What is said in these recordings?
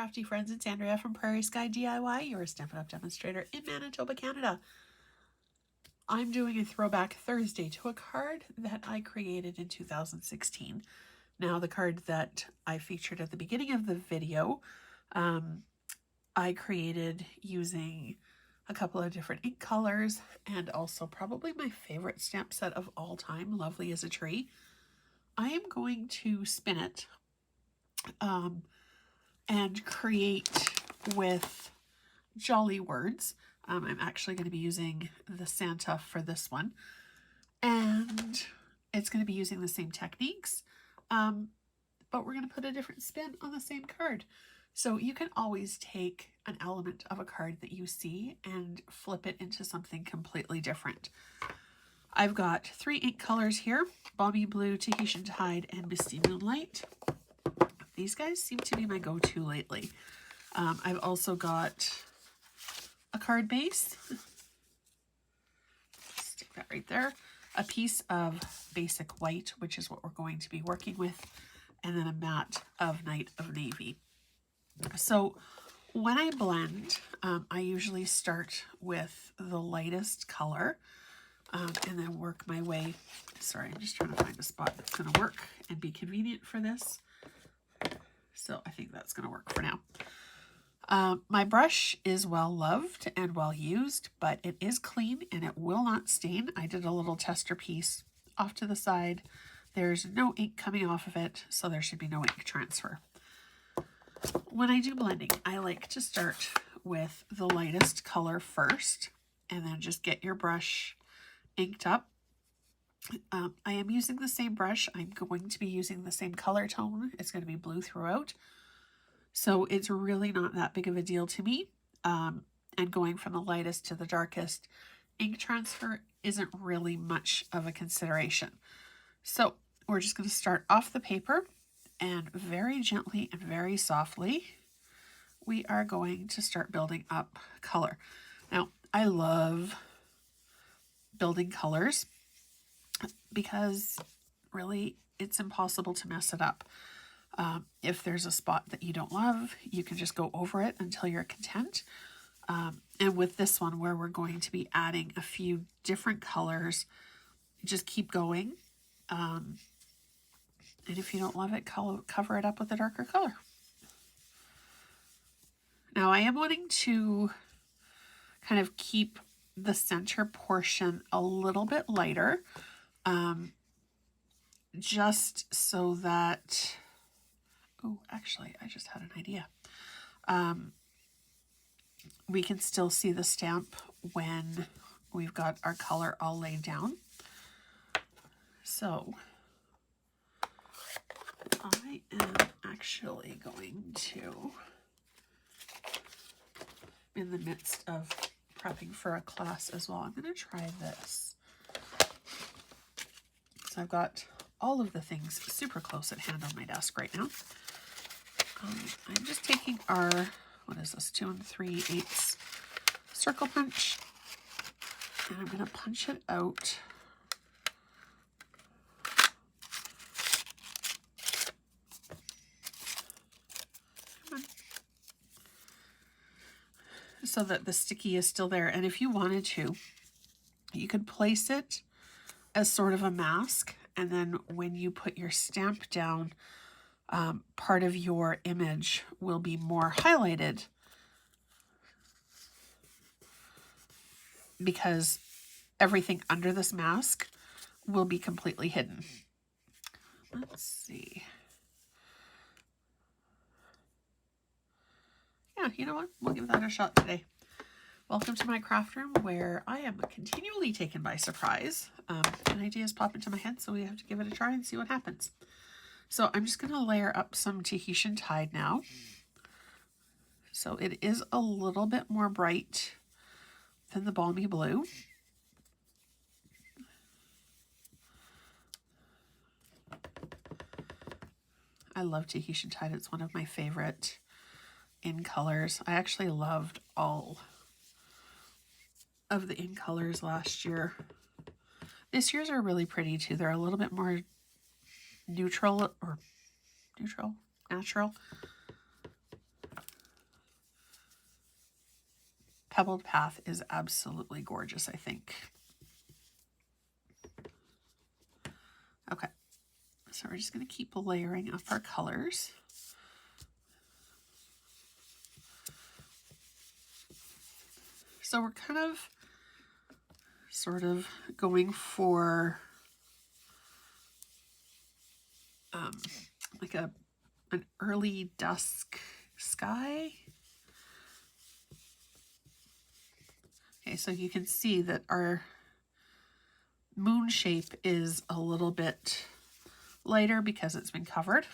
crafty friends, it's Andrea from Prairie Sky DIY, your Stampin' Up! Demonstrator in Manitoba, Canada. I'm doing a throwback Thursday to a card that I created in 2016. Now, the card that I featured at the beginning of the video, I created using a couple of different ink colors and also probably my favorite stamp set of all time, Lovely as a Tree. I am going to spin it and create with jolly words. I'm actually going to be using the Santa for this one, and it's going to be using the same techniques, but we're going to put a different spin on the same card. So you can always take an element of a card that you see and flip it into something completely different. I've got 3 ink colors here: Balmy Blue, Tahitian Tide, and Misty Moonlight. These guys seem to be my go-to lately. I've also got a card base. Stick that right there. A piece of basic white, which is what we're going to be working with, and then a mat of Night of Navy. So when I blend, I usually start with the lightest color and then work my way. Sorry, I'm just trying to find a spot that's going to work and be convenient for this. So I think that's going to work for now. My brush is well loved and well used, but it is clean and it will not stain. I did a little tester piece off to the side. There's no ink coming off of it, so there should be no ink transfer. When I do blending, I like to start with the lightest color first and then just get your brush inked up. I am using the same brush. I'm going to be using the same color tone. It's going to be blue throughout. So it's really not that big of a deal to me. And going from the lightest to the darkest, ink transfer isn't really much of a consideration. So we're just going to start off the paper, and very gently and very softly, we are going to start building up color. Now, I love building colors because really it's impossible to mess it up. If there's a spot that you don't love, you can just go over it until you're content. And with this one, where we're going to be adding a few different colors, just keep going. And if you don't love it, cover it up with a darker color. Now, I am wanting to kind of keep the center portion a little bit lighter, just so that, oh, actually, I just had an idea. We can still see the stamp when we've got our color all laid down. So I am actually going to, in the midst of prepping for a class as well, I'm going to try this. So I've got all of the things super close at hand on my desk right now. I'm just taking our, what is this, 2 3/8 circle punch, and I'm going to punch it out so that the sticky is still there. And if you wanted to, you could place it as sort of a mask, and then when you put your stamp down, part of your image will be more highlighted because everything under this mask will be completely hidden. Let's see. Yeah, you know what? We'll give that a shot today. Welcome to my craft room, where I am continually taken by surprise. And ideas pop into my head, so we have to give it a try and see what happens. So I'm just going to layer up some Tahitian Tide now. So it is a little bit more bright than the Balmy Blue. I love Tahitian Tide. It's one of my favorite in colors. I actually loved all of the in colors last year. This year's are really pretty too. They're a little bit more natural. Pebbled Path is absolutely gorgeous, I think. Okay, so we're just going to keep layering up our colors. So we're kind of sort of going for like an early dusk sky. Okay, so you can see that our moon shape is a little bit lighter because it's been covered.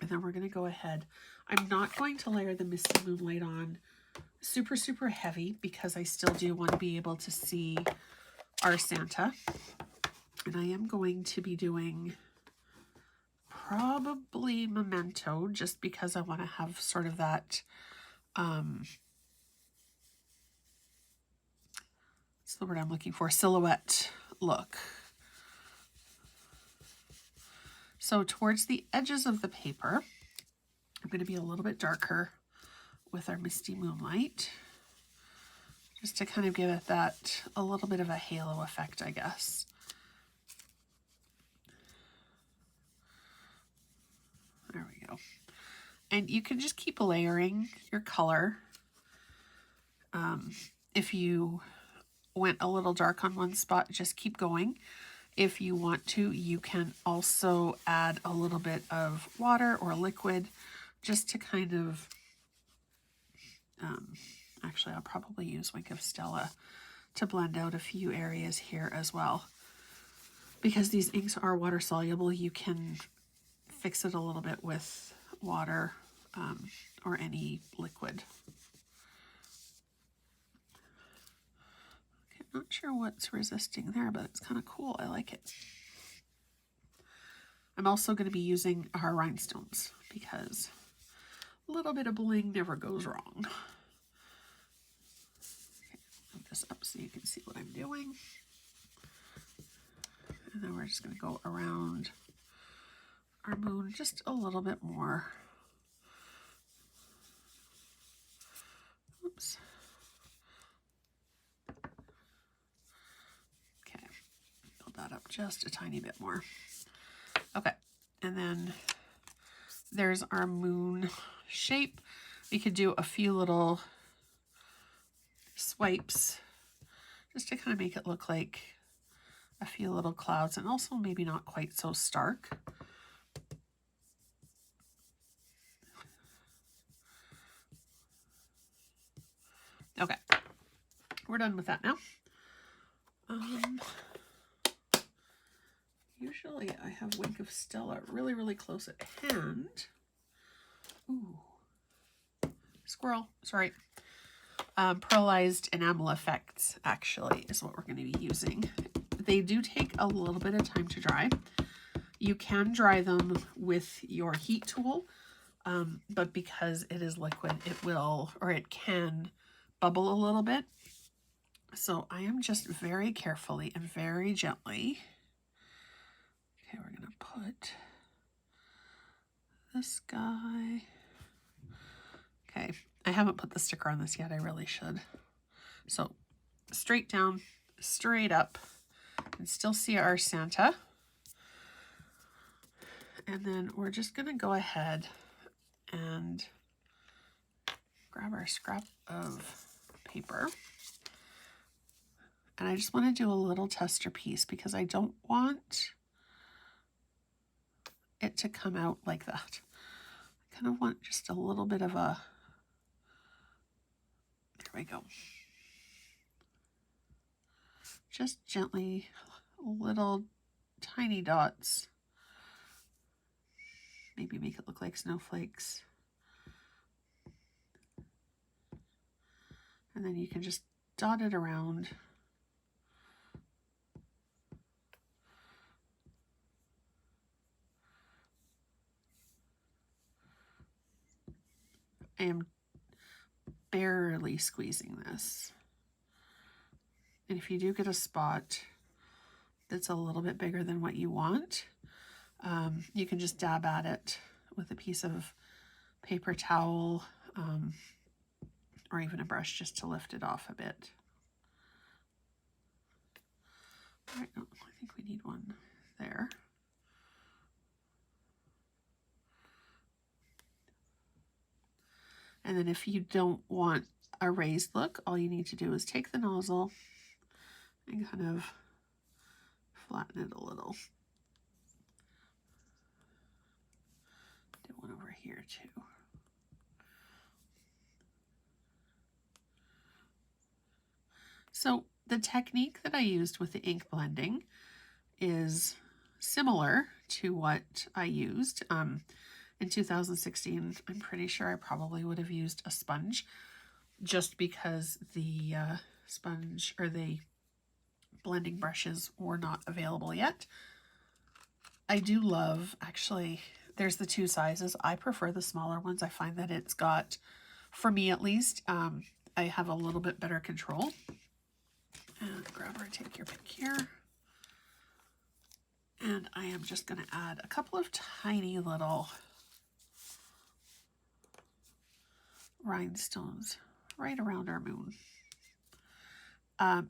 And then we're going to go ahead. I'm not going to layer the Misty Moonlight on super, super heavy because I still do want to be able to see our Santa. And I am going to be doing probably Memento just because I want to have sort of that what's the word I'm looking for? Silhouette look. So towards the edges of the paper, I'm going to be a little bit darker with our Misty Moonlight, just to kind of give it that a little bit of a halo effect, I guess. There we go. And you can just keep layering your color. If you went a little dark on one spot, just keep going. If you want to, you can also add a little bit of water or liquid just to kind of, actually I'll probably use Wink of Stella to blend out a few areas here as well. Because these inks are water soluble, you can fix it a little bit with water or any liquid. Okay, I'm not sure what's resisting there, but it's kind of cool. I like it. I'm also going to be using our rhinestones because a little bit of bling never goes wrong. Okay, move this up so you can see what I'm doing. And then we're just going to go around our moon just a little bit more. Oops. Okay, build that up just a tiny bit more. Okay, and then there's our moon shape. We could do a few little swipes just to kind of make it look like a few little clouds and also maybe not quite so stark. Okay, we're done with that now. Usually I have Wink of Stella really, really close at hand. Ooh, squirrel, sorry. Pearlized enamel effects actually is what we're going to be using. They do take a little bit of time to dry. You can dry them with your heat tool, but because it is liquid, it will, or it can bubble a little bit. So I am just very carefully and very gently. Okay, we're going to put this guy. Okay, I haven't put the sticker on this yet. I really should. So straight down, straight up, and still see our Santa. And then we're just going to go ahead and grab our scrap of paper. And I just want to do a little tester piece because I don't want it to come out like that. I kind of want just a little bit of a, there we go. Just gently, little tiny dots. Maybe make it look like snowflakes. And then you can just dot it around. I am barely squeezing this. And if you do get a spot that's a little bit bigger than what you want, you can just dab at it with a piece of paper towel or even a brush just to lift it off a bit. All right, oh, I think we need one there. And then if you don't want a raised look, all you need to do is take the nozzle and kind of flatten it a little. Do one over here too. So the technique that I used with the ink blending is similar to what I used in 2016. I'm pretty sure I probably would have used a sponge, just because the sponge or the blending brushes were not available yet. I do love, actually, there's the two sizes. I prefer the smaller ones. I find that it's got, for me at least, I have a little bit better control. And grabber, take your pick here. And I am just going to add a couple of tiny little rhinestones right around our moon.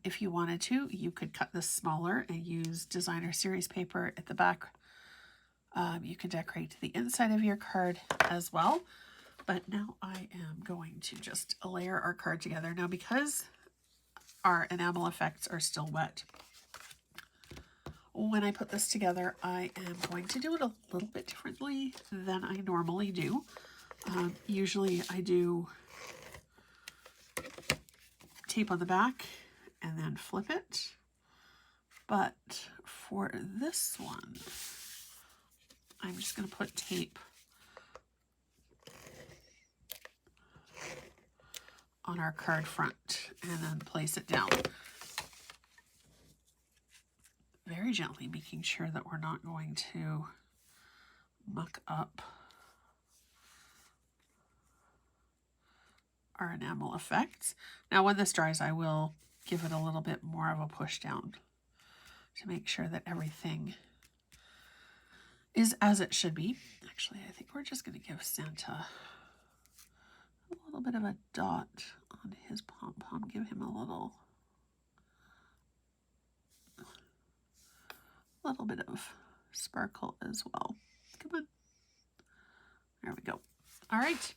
If you wanted to, you could cut this smaller and use designer series paper at the back. You can decorate the inside of your card as well. But now I am going to just layer our card together. Now, because our enamel effects are still wet, when I put this together, I am going to do it a little bit differently than I normally do. Usually I do tape on the back and then flip it. But for this one, I'm just going to put tape on our card front and then place it down. Very gently, making sure that we're not going to muck up our enamel effects. Now when this dries, I will give it a little bit more of a push down to make sure that everything is as it should be. Actually, I think we're just going to give Santa a little bit of a dot on his pom-pom. Give him a little bit of sparkle as well. Come on. There we go. All right.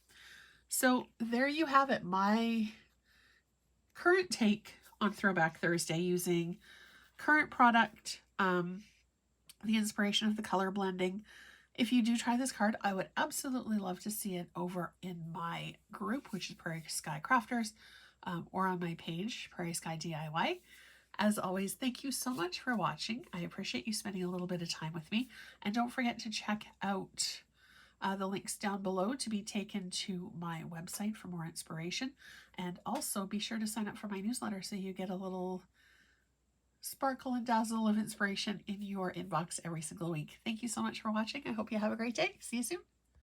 So there you have it. My current take on Throwback Thursday using current product, the inspiration of the color blending. If you do try this card, I would absolutely love to see it over in my group, which is Prairie Sky Crafters, or on my page, Prairie Sky DIY. As always, thank you so much for watching. I appreciate you spending a little bit of time with me. And don't forget to check out the links down below to be taken to my website for more inspiration. And also be sure to sign up for my newsletter so you get a little sparkle and dazzle of inspiration in your inbox every single week. Thank you so much for watching. I hope you have a great day. See you soon.